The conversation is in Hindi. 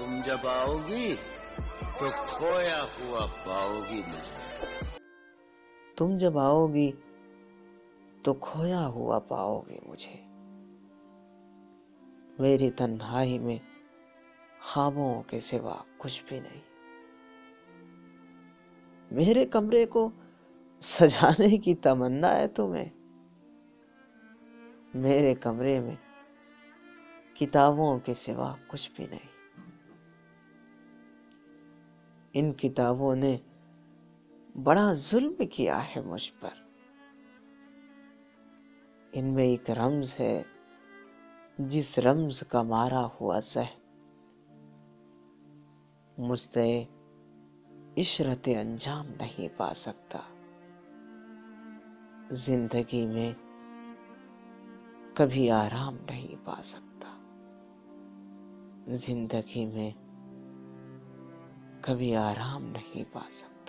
तुम जब आओगी तो खोया हुआ पाओगी मुझे। तुम जब आओगी तो खोया हुआ पाओगे मुझे। मेरी तन्हाई में ख्वाबों के सिवा कुछ भी नहीं। मेरे कमरे को सजाने की तमन्ना है तुम्हें। मेरे कमरे में किताबों के सिवा कुछ भी नहीं। इन किताबों ने बड़ा जुल्म किया है मुझ पर। इनमें एक रम्ज है, जिस रम्ज का मारा हुआ ज़हन मुझसे इशरते अंजाम नहीं पा सकता। जिंदगी में कभी आराम नहीं पा सकता। जिंदगी में कभी आराम नहीं पा सकता।